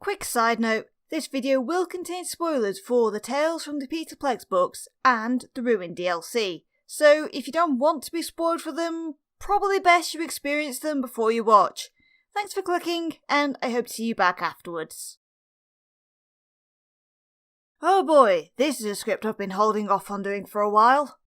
Quick side note, this video will contain spoilers for the Tales from the PredictedCyborg books and the Ruin DLC, so if you don't want to be spoiled for them, probably best you experience them before you watch. Thanks for clicking, and I hope to see you back afterwards. Oh boy, this is a script I've been holding off on doing for a while.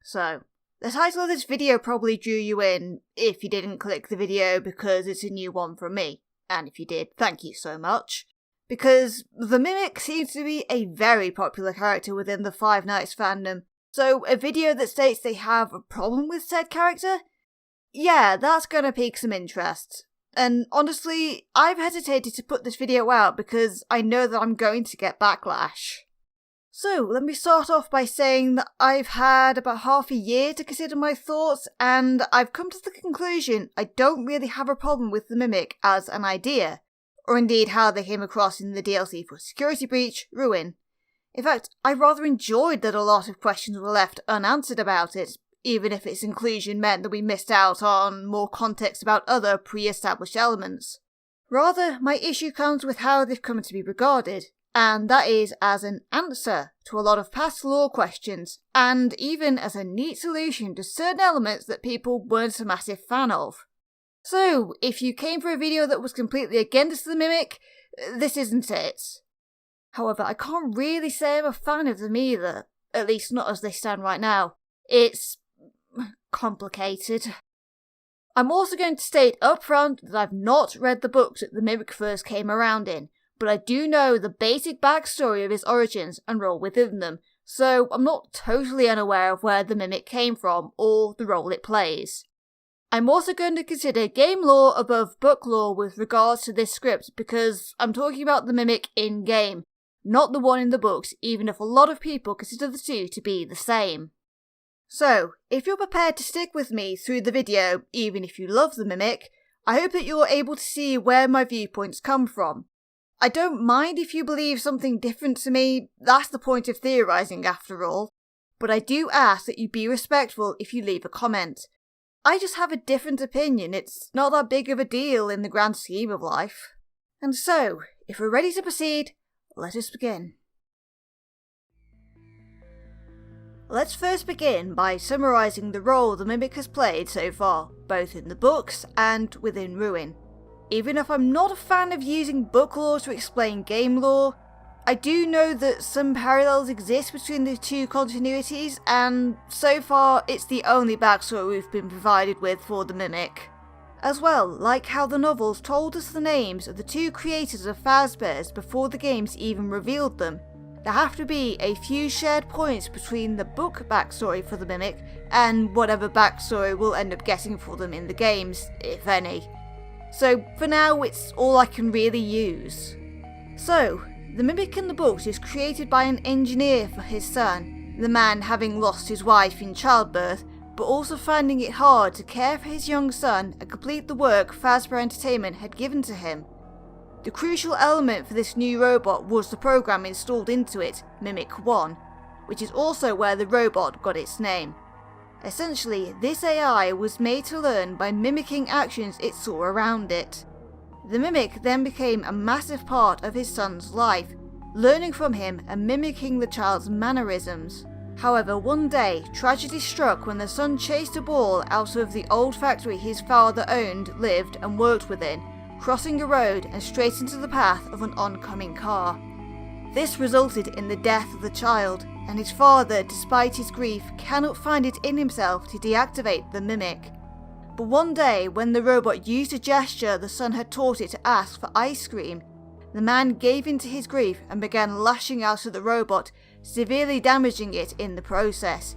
So, the title of this video probably drew you in if you didn't click the video because it's a new one from me. And if you did, thank you so much. Because the Mimic seems to be a very popular character within the Five Nights fandom, so a video that states they have a problem with said character? Yeah, that's gonna pique some interest. And honestly, I've hesitated to put this video out because I know that I'm going to get backlash. So, let me start off by saying that I've had about half a year to consider my thoughts, and I've come to the conclusion I don't really have a problem with the Mimic as an idea, or indeed how they came across in the DLC for Security Breach, Ruin. In fact, I rather enjoyed that a lot of questions were left unanswered about it, even if its inclusion meant that we missed out on more context about other pre-established elements. Rather, my issue comes with how they've come to be regarded, and that is as an answer to a lot of past lore questions, and even as a neat solution to certain elements that people weren't a massive fan of. So, if you came for a video that was completely against the Mimic, this isn't it. However, I can't really say I'm a fan of them either, at least not as they stand right now. It's complicated. I'm also going to state up front that I've not read the books that the Mimic first came around in, but I do know the basic backstory of his origins and role within them, so I'm not totally unaware of where the Mimic came from or the role it plays. I'm also going to consider game lore above book lore with regards to this script because I'm talking about the Mimic in-game, not the one in the books, even if a lot of people consider the two to be the same. So, if you're prepared to stick with me through the video, even if you love the Mimic, I hope that you're able to see where my viewpoints come from. I don't mind if you believe something different to me, that's the point of theorising after all, but I do ask that you be respectful if you leave a comment. I just have a different opinion, it's not that big of a deal in the grand scheme of life. And so, if we're ready to proceed, let us begin. Let's first begin by summarising the role the Mimic has played so far, both in the books and within Ruin. Even if I'm not a fan of using book lore to explain game lore, I do know that some parallels exist between the two continuities, and so far it's the only backstory we've been provided with for the Mimic. As well, like how the novels told us the names of the two creators of Fazbear's before the games even revealed them, there have to be a few shared points between the book backstory for the Mimic and whatever backstory we'll end up getting for them in the games, if any. So for now it's all I can really use. So, the Mimic in the books is created by an engineer for his son, the man having lost his wife in childbirth, but also finding it hard to care for his young son and complete the work Fazbear Entertainment had given to him. The crucial element for this new robot was the program installed into it, Mimic 1, which is also where the robot got its name. Essentially, this AI was made to learn by mimicking actions it saw around it. The Mimic then became a massive part of his son's life, learning from him and mimicking the child's mannerisms. However, one day, tragedy struck when the son chased a ball out of the old factory his father owned, lived and worked within, crossing a road and straight into the path of an oncoming car. This resulted in the death of the child, and his father, despite his grief, cannot find it in himself to deactivate the Mimic. But one day, when the robot used a gesture the son had taught it to ask for ice cream, the man gave in to his grief and began lashing out at the robot, severely damaging it in the process.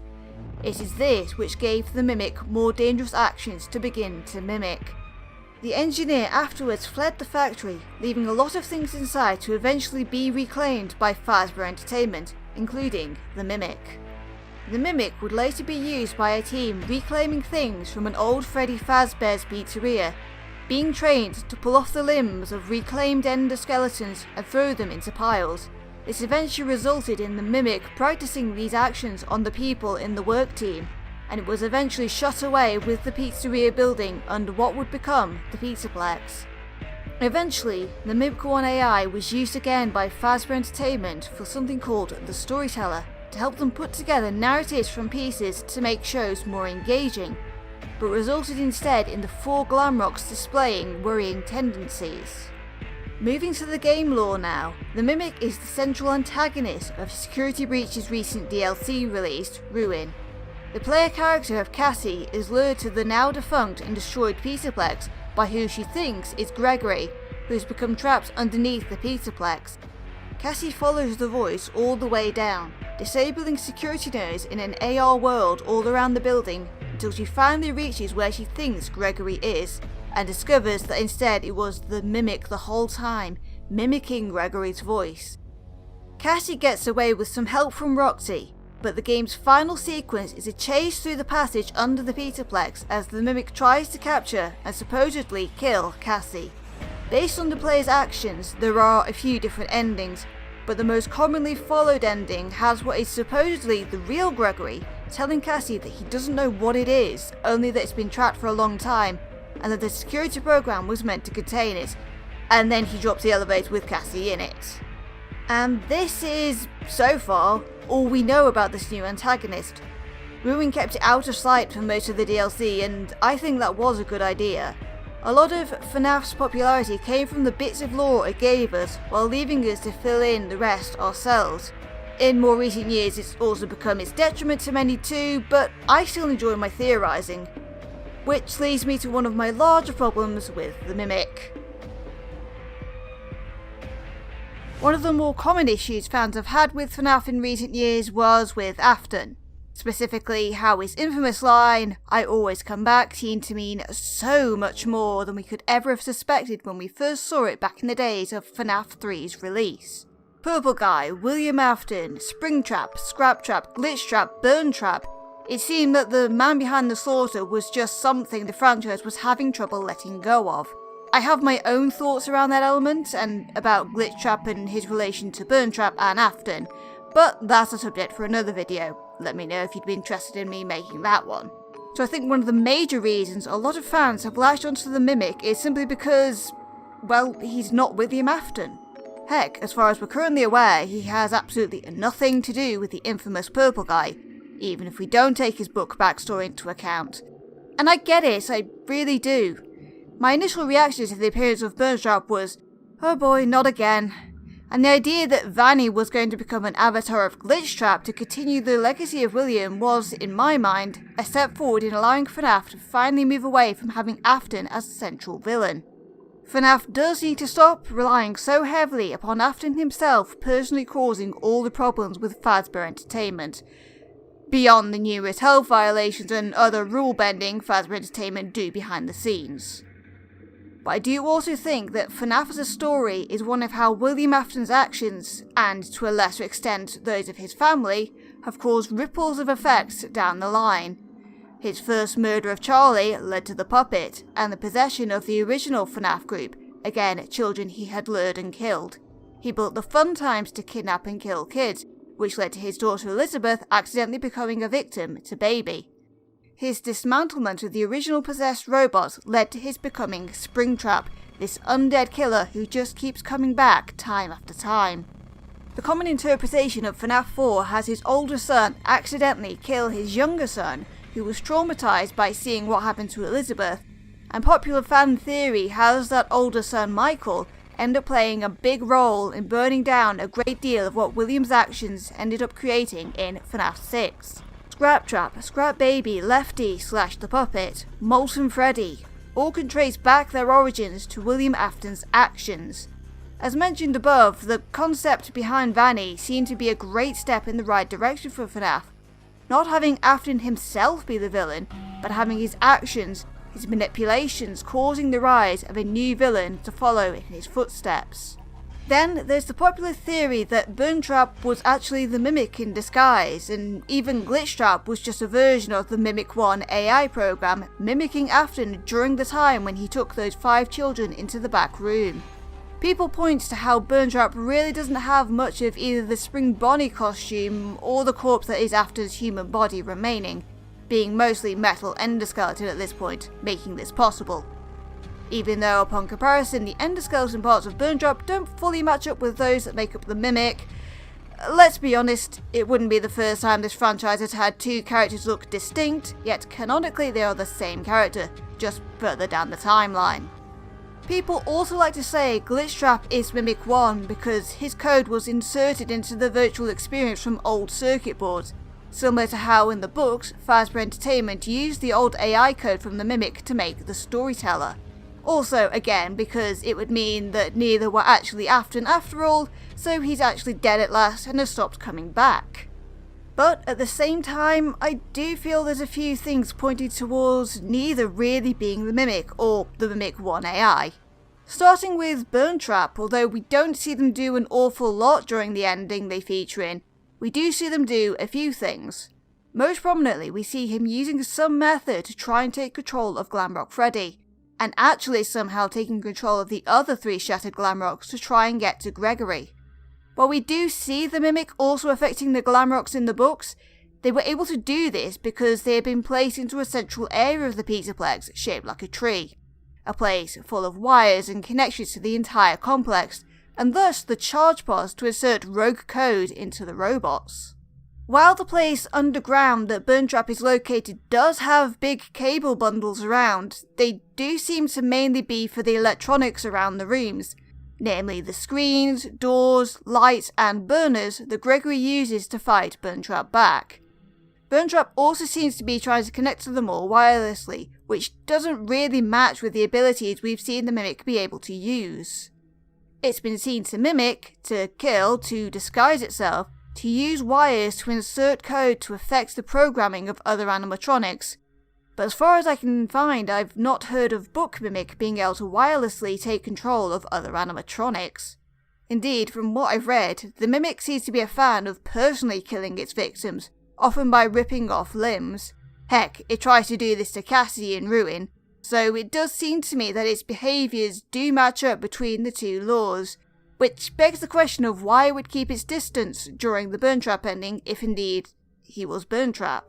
It is this which gave the Mimic more dangerous actions to begin to mimic. The engineer afterwards fled the factory, leaving a lot of things inside to eventually be reclaimed by Fazbear Entertainment, including the Mimic. The Mimic would later be used by a team reclaiming things from an old Freddy Fazbear's pizzeria, being trained to pull off the limbs of reclaimed endoskeletons and throw them into piles. This eventually resulted in the Mimic practicing these actions on the people in the work team, and it was eventually shot away with the pizzeria building under what would become the Pizzaplex. Eventually, the Mimic 1 AI was used again by Fazbear Entertainment for something called the Storyteller, to help them put together narratives from pieces to make shows more engaging, but resulted instead in the 4 Glamrocks displaying worrying tendencies. Moving to the game lore now, the Mimic is the central antagonist of Security Breach's recent DLC released, Ruin. The player character of Cassie is lured to the now defunct and destroyed Petaplex by who she thinks is Gregory, who has become trapped underneath the Petaplex. Cassie follows the voice all the way down, disabling security nodes in an AR world all around the building until she finally reaches where she thinks Gregory is, and discovers that instead it was the Mimic the whole time, mimicking Gregory's voice. Cassie gets away with some help from Roxy, but the game's final sequence is a chase through the passage under the Petaplex as the Mimic tries to capture and supposedly kill Cassie. Based on the player's actions, there are a few different endings, but the most commonly followed ending has what is supposedly the real Gregory telling Cassie that he doesn't know what it is, only that it's been trapped for a long time, and that the security program was meant to contain it, and then he drops the elevator with Cassie in it. And this is, so far, all we know about this new antagonist. Ruin kept it out of sight for most of the DLC, and I think that was a good idea. A lot of FNAF's popularity came from the bits of lore it gave us, while leaving us to fill in the rest ourselves. In more recent years it's also become its detriment to many too, but I still enjoy my theorising. Which leads me to one of my larger problems with the Mimic. One of the more common issues fans have had with FNAF in recent years was with Afton. Specifically, how his infamous line, "I always come back," seemed to mean so much more than we could ever have suspected when we first saw it back in the days of FNAF 3's release. Purple Guy, William Afton, Springtrap, Scraptrap, Glitchtrap, Burntrap. It seemed that the man behind the slaughter was just something the franchise was having trouble letting go of. I have my own thoughts around that element, and about Glitchtrap and his relation to Burntrap and Afton, but that's a subject for another video. Let me know if you'd be interested in me making that one. So I think one of the major reasons a lot of fans have latched onto the Mimic is simply because, well, he's not William Afton. Heck, as far as we're currently aware, he has absolutely nothing to do with the infamous Purple Guy, even if we don't take his book backstory into account. And I get it, I really do. My initial reaction to the appearance of Burntrap was, oh boy, not again. And the idea that Vanny was going to become an avatar of Glitchtrap to continue the legacy of William was, in my mind, a step forward in allowing FNAF to finally move away from having Afton as the central villain. FNAF does need to stop relying so heavily upon Afton himself personally causing all the problems with Fazbear Entertainment, beyond the numerous health violations and other rule bending Fazbear Entertainment do behind the scenes. But I do also think that FNAF as a story is one of how William Afton's actions, and to a lesser extent those of his family, have caused ripples of effects down the line. His first murder of Charlie led to the puppet, and the possession of the original FNAF group, again children he had lured and killed. He built the Fun Times to kidnap and kill kids, which led to his daughter Elizabeth accidentally becoming a victim to Baby. His dismantlement of the original possessed robot led to his becoming Springtrap, this undead killer who just keeps coming back time after time. The common interpretation of FNAF 4 has his older son accidentally kill his younger son, who was traumatized by seeing what happened to Elizabeth, and popular fan theory has that older son Michael end up playing a big role in burning down a great deal of what William's actions ended up creating in FNAF 6. Scraptrap, Scrap Baby, Lefty / the Puppet, Molten Freddy, all can trace back their origins to William Afton's actions. As mentioned above, the concept behind Vanny seemed to be a great step in the right direction for FNAF, not having Afton himself be the villain, but having his actions, his manipulations causing the rise of a new villain to follow in his footsteps. Then there's the popular theory that Burntrap was actually the Mimic in disguise, and even Glitchtrap was just a version of the Mimic 1 AI program mimicking Afton during the time when he took those 5 children into the back room. People point to how Burntrap really doesn't have much of either the Spring Bonnie costume or the corpse that is Afton's human body remaining, being mostly metal endoskeleton at this point, making this possible. even though upon comparison the endoskeleton parts of Burntrap don't fully match up with those that make up the Mimic. Let's be honest, it wouldn't be the first time this franchise has had two characters look distinct, yet canonically they are the same character, just further down the timeline. People also like to say Glitchtrap is Mimic 1 because his code was inserted into the virtual experience from old circuit boards, similar to how in the books, Fazbear Entertainment used the old AI code from the Mimic to make the storyteller. Also, again, because it would mean that neither were actually Afton after all, so he's actually dead at last and has stopped coming back. But at the same time, I do feel there's a few things pointing towards neither really being the Mimic or the Mimic 1 AI. Starting with Burntrap, although we don't see them do an awful lot during the ending they feature in, we do see them do a few things. Most prominently, we see him using some method to try and take control of Glamrock Freddy, and actually somehow taking control of the other three Shattered Glamrocks to try and get to Gregory. While we do see the Mimic also affecting the Glamrocks in the books, they were able to do this because they had been placed into a central area of the Petaplex shaped like a tree, a place full of wires and connections to the entire complex, and thus the charge pods to insert rogue code into the robots. While the place underground that Burntrap is located does have big cable bundles around, they do seem to mainly be for the electronics around the rooms, namely the screens, doors, lights and burners that Gregory uses to fight Burntrap back. Burntrap also seems to be trying to connect to them all wirelessly, which doesn't really match with the abilities we've seen the Mimic be able to use. It's been seen to mimic, to kill, to disguise itself, to use wires to insert code to affect the programming of other animatronics, but as far as I can find, I've not heard of Book Mimic being able to wirelessly take control of other animatronics. Indeed, from what I've read, the Mimic seems to be a fan of personally killing its victims, often by ripping off limbs. Heck, it tries to do this to Cassie in Ruin, so it does seem to me that its behaviours do match up between the two laws, which begs the question of why it would keep its distance during the Burntrap ending if indeed he was Burntrap.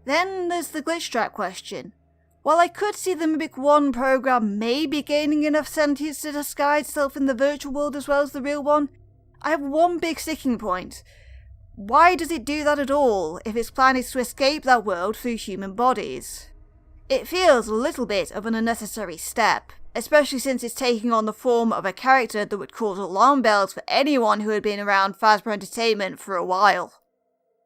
Then there's the Glitchtrap question. While I could see the Mimic 1 program maybe gaining enough sentience to disguise itself in the virtual world as well as the real one, I have one big sticking point. Why does it do that at all if its plan is to escape that world through human bodies? It feels a little bit of an unnecessary step, especially since it's taking on the form of a character that would cause alarm bells for anyone who had been around Fazbear Entertainment for a while.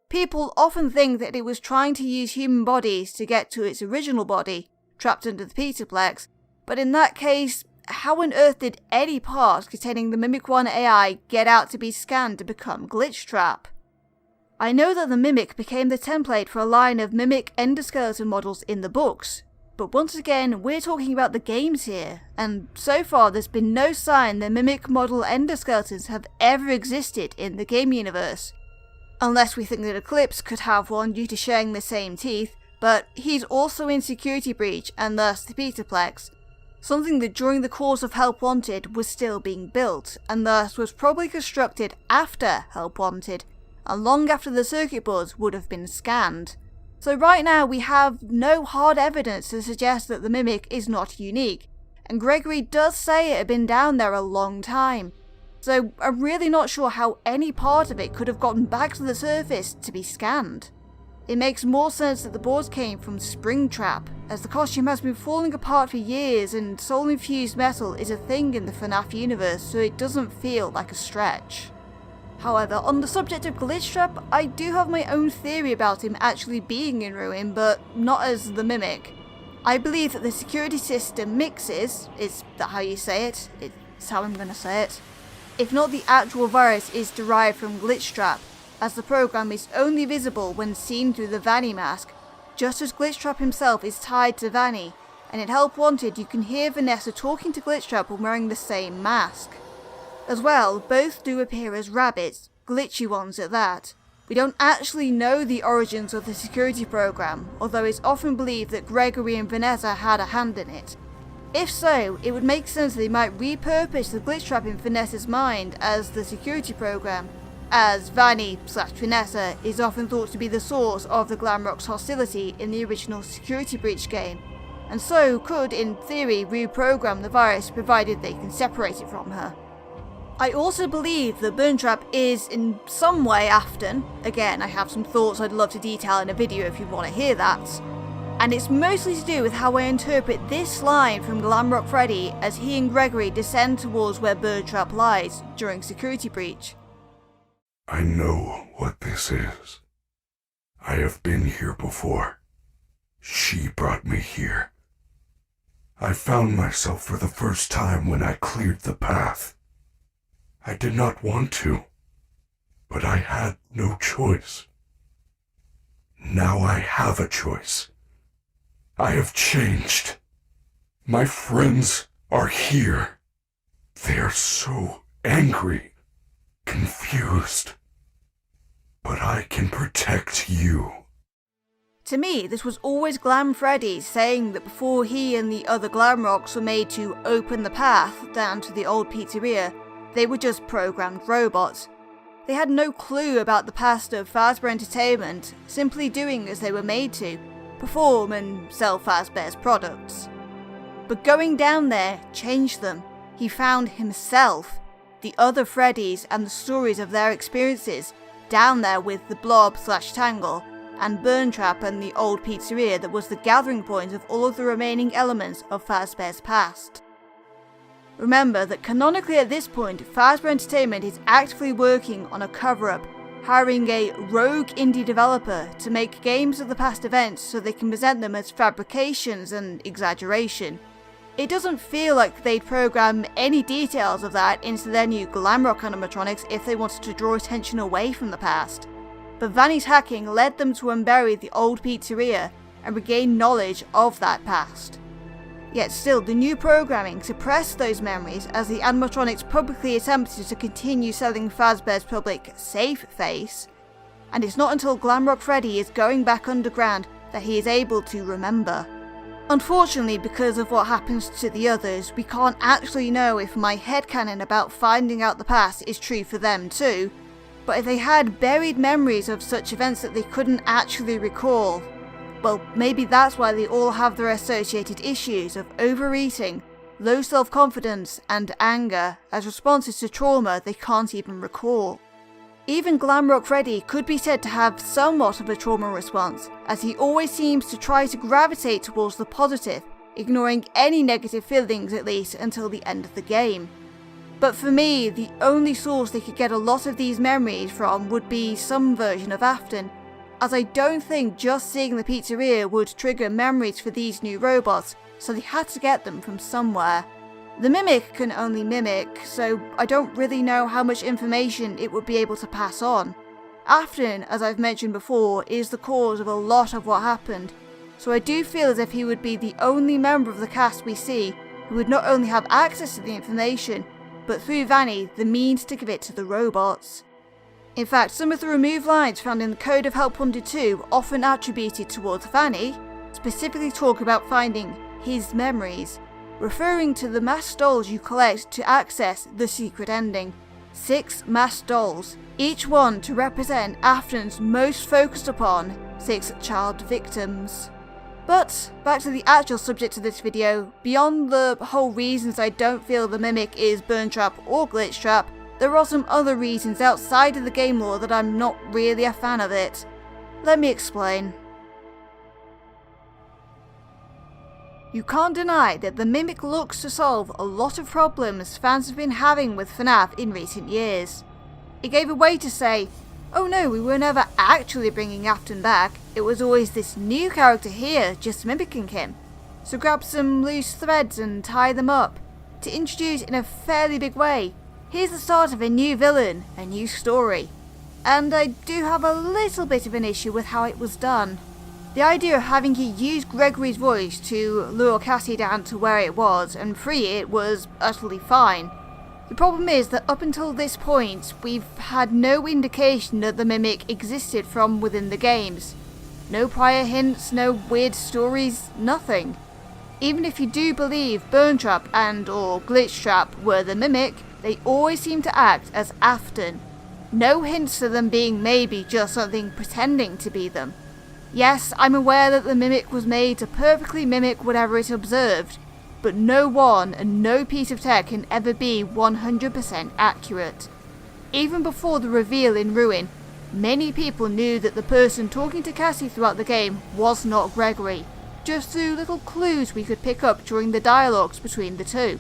People often think that it was trying to use human bodies to get to its original body, trapped under the Petaplex, but in that case, how on earth did any part containing the Mimic 1 AI get out to be scanned to become Glitchtrap? I know that the Mimic became the template for a line of Mimic endoskeleton models in the books, but once again we're talking about the games here, and so far there's been no sign that Mimic model endoskeletons have ever existed in the game universe. Unless we think that Eclipse could have one due to sharing the same teeth, but he's also in Security Breach and thus the Petaplex, something that during the course of Help Wanted was still being built, and thus was probably constructed after Help Wanted, and long after the circuit boards would have been scanned. So right now we have no hard evidence to suggest that the Mimic is not unique, and Gregory does say it had been down there a long time. So I'm really not sure how any part of it could have gotten back to the surface to be scanned. It makes more sense that the boards came from Springtrap, as the costume has been falling apart for years and soul-infused metal is a thing in the FNAF universe, so it doesn't feel like a stretch. However, on the subject of Glitchtrap, I do have my own theory about him actually being in Ruin, but not as the Mimic. I believe that the security system mixes, is that how you say it? It's how I'm gonna say it. If not the actual virus is derived from Glitchtrap, as the program is only visible when seen through the Vanny mask, just as Glitchtrap himself is tied to Vanny, and in Help Wanted you can hear Vanessa talking to Glitchtrap when wearing the same mask. As well, both do appear as rabbits, glitchy ones at that. We don't actually know the origins of the security program, although it's often believed that Gregory and Vanessa had a hand in it. If so, it would make sense that they might repurpose the Glitchtrap in Vanessa's mind as the security program, as Vanny/Vanessa is often thought to be the source of the Glamrock's hostility in the original Security Breach game, and so could, in theory, reprogram the virus provided they can separate it from her. I also believe that Burntrap is in some way Afton. Again, I have some thoughts I'd love to detail in a video if you want to hear that. And it's mostly to do with how I interpret this line from Glamrock Freddy as he and Gregory descend towards where Burntrap lies during security breach. I know what this is. I have been here before. She brought me here. I found myself for the first time when I cleared the path. I did not want to, but I had no choice. Now I have a choice. I have changed. My friends are here. They are so angry, confused. But I can protect you. To me, this was always Glam Freddy saying that before he and the other Glamrocks were made to open the path down to the old pizzeria, they were just programmed robots. They had no clue about the past of Fazbear Entertainment, simply doing as they were made to, perform and sell Fazbear's products. But going down there changed them. He found himself, the other Freddys and the stories of their experiences, down there with the Blob/Tangle, and Burntrap and the old pizzeria that was the gathering point of all of the remaining elements of Fazbear's past. Remember that canonically at this point, Fazbear Entertainment is actively working on a cover-up, hiring a rogue indie developer to make games of the past events so they can present them as fabrications and exaggeration. It doesn't feel like they'd program any details of that into their new Glamrock animatronics if they wanted to draw attention away from the past. But Vanny's hacking led them to unbury the old pizzeria and regain knowledge of that past. Yet still, the new programming suppressed those memories as the animatronics publicly attempted to continue selling Fazbear's public safe face, and it's not until Glamrock Freddy is going back underground that he is able to remember. Unfortunately, because of what happens to the others, we can't actually know if my headcanon about finding out the past is true for them too, but if they had buried memories of such events that they couldn't actually recall, well, maybe that's why they all have their associated issues of overeating, low self-confidence, and anger as responses to trauma they can't even recall. Even Glamrock Freddy could be said to have somewhat of a trauma response, as he always seems to try to gravitate towards the positive, ignoring any negative feelings at least until the end of the game. But for me, the only source they could get a lot of these memories from would be some version of Afton, as I don't think just seeing the pizzeria would trigger memories for these new robots, so they had to get them from somewhere. The Mimic can only mimic, so I don't really know how much information it would be able to pass on. Afton, as I've mentioned before, is the cause of a lot of what happened, so I do feel as if he would be the only member of the cast we see who would not only have access to the information, but through Vanny, the means to give it to the robots. In fact, some of the remove lines found in the Code of Help Wanted 2 often attributed towards Vanny, specifically talk about finding his memories, referring to the masked dolls you collect to access the secret ending. 6 masked dolls, each one to represent Afton's most focused upon 6 child victims. But, back to the actual subject of this video, beyond the whole reasons I don't feel the Mimic is Burntrap or Glitchtrap, there are some other reasons outside of the game lore that I'm not really a fan of it. Let me explain. You can't deny that the Mimic looks to solve a lot of problems fans have been having with FNAF in recent years. It gave a way to say, oh no, we were never actually bringing Afton back, it was always this new character here just mimicking him. So grab some loose threads and tie them up, to introduce in a fairly big way, here's the start of a new villain, a new story. And I do have a little bit of an issue with how it was done. The idea of having he use Gregory's voice to lure Cassie down to where it was and free it was utterly fine. The problem is that up until this point, we've had no indication that the Mimic existed from within the games. No prior hints, no weird stories, nothing. Even if you do believe Burntrap and or Glitchtrap were the Mimic, they always seem to act as Afton. No hints to them being maybe just something pretending to be them. Yes, I'm aware that the mimic was made to perfectly mimic whatever it observed, but no one and no piece of tech can ever be 100% accurate. Even before the reveal in Ruin, many people knew that the person talking to Cassie throughout the game was not Gregory, just through little clues we could pick up during the dialogues between the two.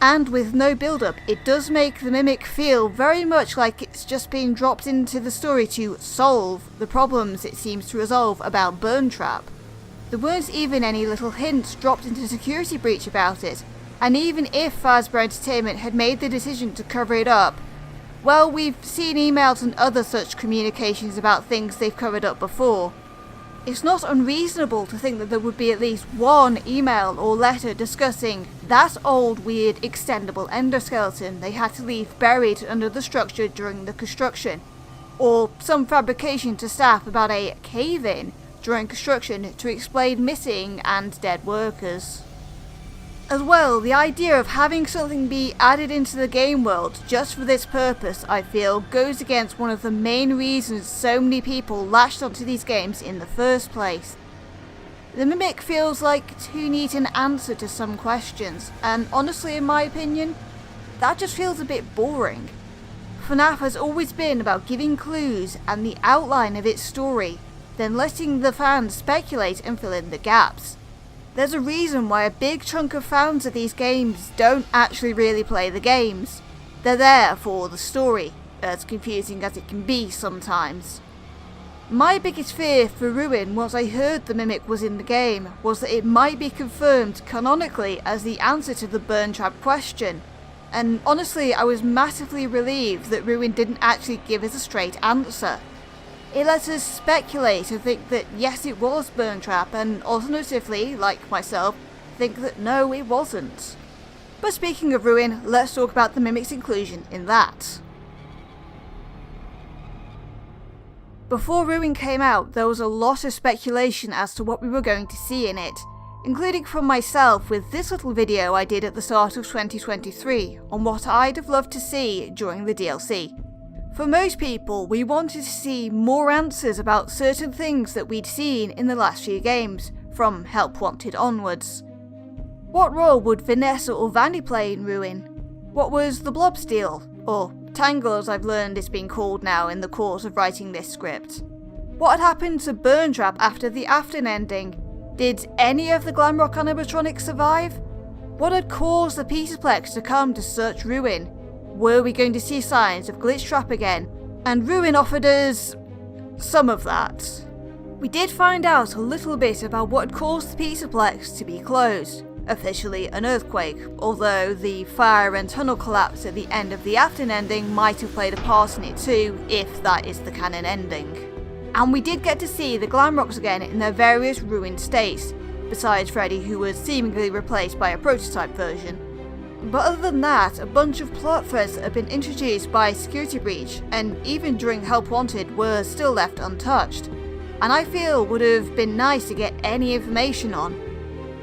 And with no build-up, it does make the mimic feel very much like it's just been dropped into the story to solve the problems it seems to resolve about Burn Trap. There weren't even any little hints dropped into Security Breach about it, and even if Fazbear Entertainment had made the decision to cover it up, well, we've seen emails and other such communications about things they've covered up before. It's not unreasonable to think that there would be at least one email or letter discussing that old weird extendable endoskeleton they had to leave buried under the structure during the construction, or some fabrication to staff about a cave-in during construction to explain missing and dead workers. As well, the idea of having something be added into the game world just for this purpose, I feel, goes against one of the main reasons so many people latched onto these games in the first place. The Mimic feels like too neat an answer to some questions, and honestly in my opinion, that just feels a bit boring. FNAF has always been about giving clues and the outline of its story, then letting the fans speculate and fill in the gaps. There's a reason why a big chunk of fans of these games don't actually really play the games. They're there for the story, as confusing as it can be sometimes. My biggest fear for Ruin once I heard the Mimic was in the game was that it might be confirmed canonically as the answer to the Burn Trap question. And honestly, I was massively relieved that Ruin didn't actually give us a straight answer. It lets us speculate and think that yes, it was Burn Trap, and alternatively, like myself, think that no, it wasn't. But speaking of Ruin, let's talk about the Mimic's inclusion in that. Before Ruin came out, there was a lot of speculation as to what we were going to see in it, including from myself with this little video I did at the start of 2023 on what I'd have loved to see during the DLC. For most people, we wanted to see more answers about certain things that we'd seen in the last few games, from Help Wanted onwards. What role would Vanessa or Vanny play in Ruin? What was the Blob's deal? Or Tangle, as I've learned it's been called now in the course of writing this script. What had happened to Burn Trap after the Afton ending? Did any of the Glamrock animatronics survive? What had caused the Peterplex to come to search Ruin? Were we going to see signs of Glitch Trap again? And Ruin offered us some of that. We did find out a little bit about what had caused the Peterplex to be closed. Officially an earthquake, although the fire and tunnel collapse at the end of the Afton ending might have played a part in it too, if that is the canon ending. And we did get to see the Glamrocks again in their various ruined states, besides Freddy, who was seemingly replaced by a prototype version. But other than that, a bunch of plot threads that have been introduced by Security Breach, and even during Help Wanted, were still left untouched, and I feel would have been nice to get any information on.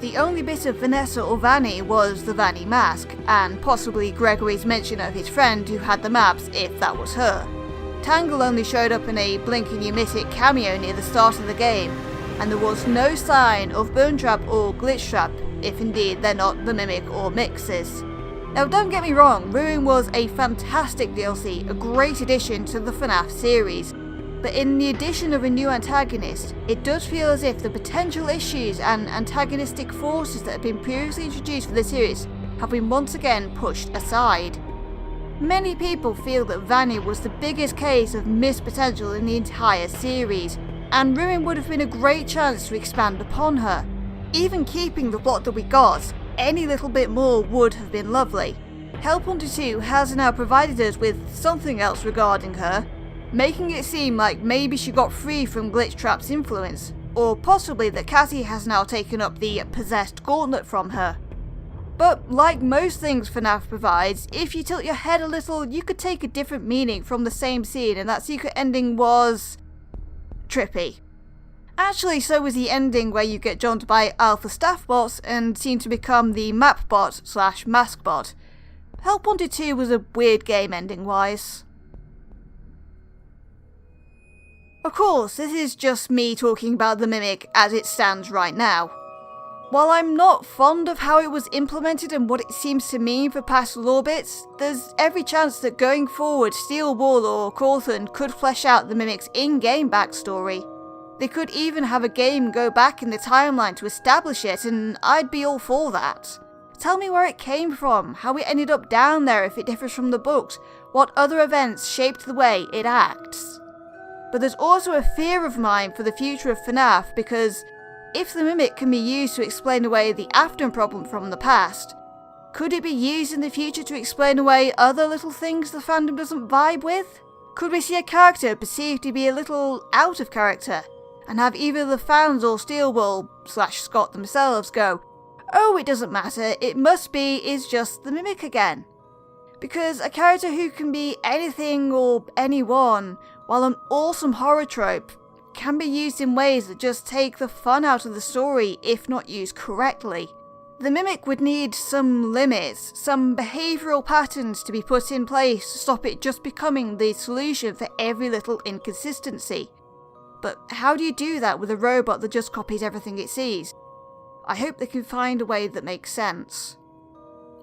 The only bit of Vanessa or Vanny was the Vanny mask, and possibly Gregory's mention of his friend who had the maps if that was her. Tangle only showed up in a blink and you miss it cameo near the start of the game, and there was no sign of Burn Trap or Glitch Trap, if indeed they're not the Mimic or Mixes. Now don't get me wrong, Ruin was a fantastic DLC, a great addition to the FNAF series, but in the addition of a new antagonist, it does feel as if the potential issues and antagonistic forces that have been previously introduced for the series have been once again pushed aside. Many people feel that Vanny was the biggest case of missed potential in the entire series, and Ruin would have been a great chance to expand upon her. Even keeping the plot that we got, any little bit more would have been lovely. Help Wanted 2 has now provided us with something else regarding her, making it seem like maybe she got free from Glitch Trap's influence, or possibly that Cassie has now taken up the possessed gauntlet from her. But like most things FNAF provides, if you tilt your head a little, you could take a different meaning from the same scene, and that secret ending was trippy. Actually, so was the ending where you get jumped by alpha staff bots and seem to become the map bot / mask bot. Help Wanted 2 2 was a weird game ending wise. Of course, this is just me talking about the Mimic as it stands right now. While I'm not fond of how it was implemented and what it seems to mean for past lore bits, there's every chance that going forward Steel Wall or Cawthon could flesh out the Mimic's in-game backstory. They could even have a game go back in the timeline to establish it, and I'd be all for that. Tell me where it came from, how it ended up down there if it differs from the books, what other events shaped the way it acts. But there's also a fear of mine for the future of FNAF, because if the Mimic can be used to explain away the Afton Problem from the past, could it be used in the future to explain away other little things the fandom doesn't vibe with? Could we see a character perceived to be a little out of character, and have either the fans or Steelwall/Scott themselves go, "Oh, it doesn't matter, it must be is just the Mimic again"? Because a character who can be anything or anyone, while an awesome horror trope, can be used in ways that just take the fun out of the story if not used correctly. The Mimic would need some limits, some behavioural patterns to be put in place to stop it just becoming the solution for every little inconsistency. But how do you do that with a robot that just copies everything it sees? I hope they can find a way that makes sense.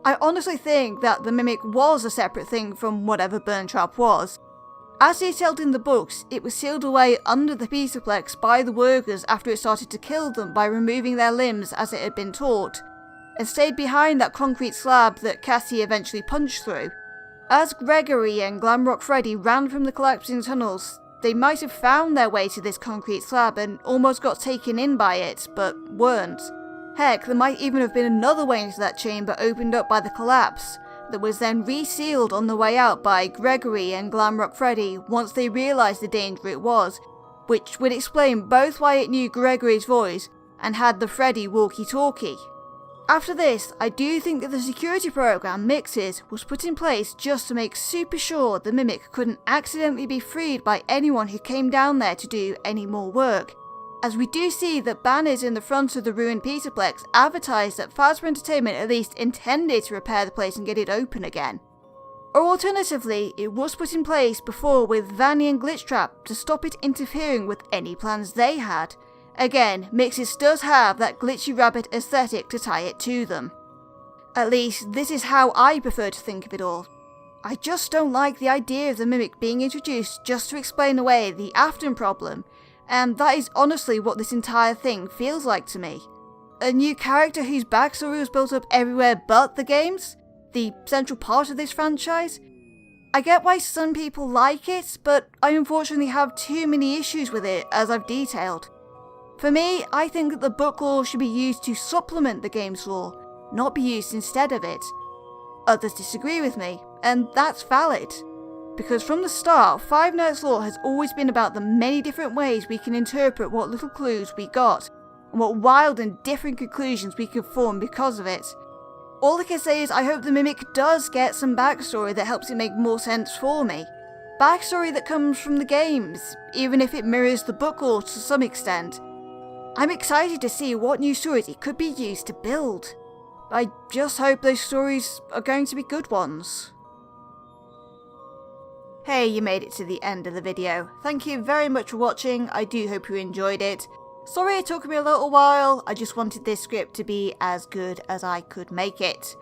I honestly think that the Mimic was a separate thing from whatever Burn Trap was. As detailed in the books, it was sealed away under the Petaplex by the workers after it started to kill them by removing their limbs as it had been taught, and stayed behind that concrete slab that Cassie eventually punched through. As Gregory and Glamrock Freddy ran from the collapsing tunnels, they might have found their way to this concrete slab and almost got taken in by it, but weren't. Heck, there might even have been another way into that chamber opened up by the collapse, that was then resealed on the way out by Gregory and Glamrock Freddy once they realised the danger it was, which would explain both why it knew Gregory's voice and had the Freddy walkie-talkie. After this, I do think that the security program Mixes was put in place just to make super sure the Mimic couldn't accidentally be freed by anyone who came down there to do any more work, as we do see that banners in the front of the ruined Petaplex advertised that Phasma Entertainment at least intended to repair the place and get it open again. Or alternatively, it was put in place before with Vanny and Glitchtrap to stop it interfering with any plans they had. Again, Mixes does have that glitchy rabbit aesthetic to tie it to them. At least, this is how I prefer to think of it all. I just don't like the idea of the Mimic being introduced just to explain away the Afton Problem, and that is honestly what this entire thing feels like to me. A new character whose backstory was built up everywhere but the games? The central part of this franchise? I get why some people like it, but I unfortunately have too many issues with it, as I've detailed. For me, I think that the book lore should be used to supplement the game's lore, not be used instead of it. Others disagree with me, and that's valid. Because from the start, Five Nights lore has always been about the many different ways we can interpret what little clues we got, and what wild and different conclusions we can form because of it. All I can say is I hope the Mimic does get some backstory that helps it make more sense for me. Backstory that comes from the games, even if it mirrors the book lore to some extent. I'm excited to see what new stories it could be used to build. I just hope those stories are going to be good ones. Hey, you made it to the end of the video. Thank you very much for watching, I do hope you enjoyed it. Sorry it took me a little while, I just wanted this script to be as good as I could make it.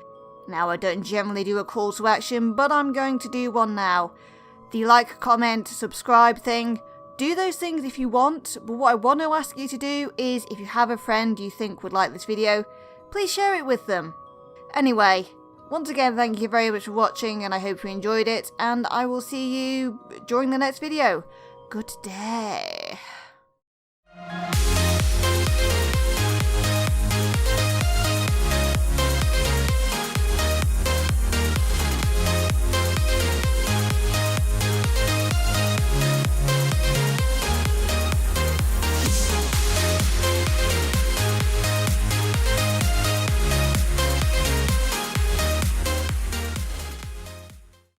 Now, I don't generally do a call to action, but I'm going to do one now. The like, comment, subscribe thing. Do those things if you want, but what I want to ask you to do is, if you have a friend you think would like this video, please share it with them. Anyway, once again, thank you very much for watching, and I hope you enjoyed it, and I will see you during the next video. Good day.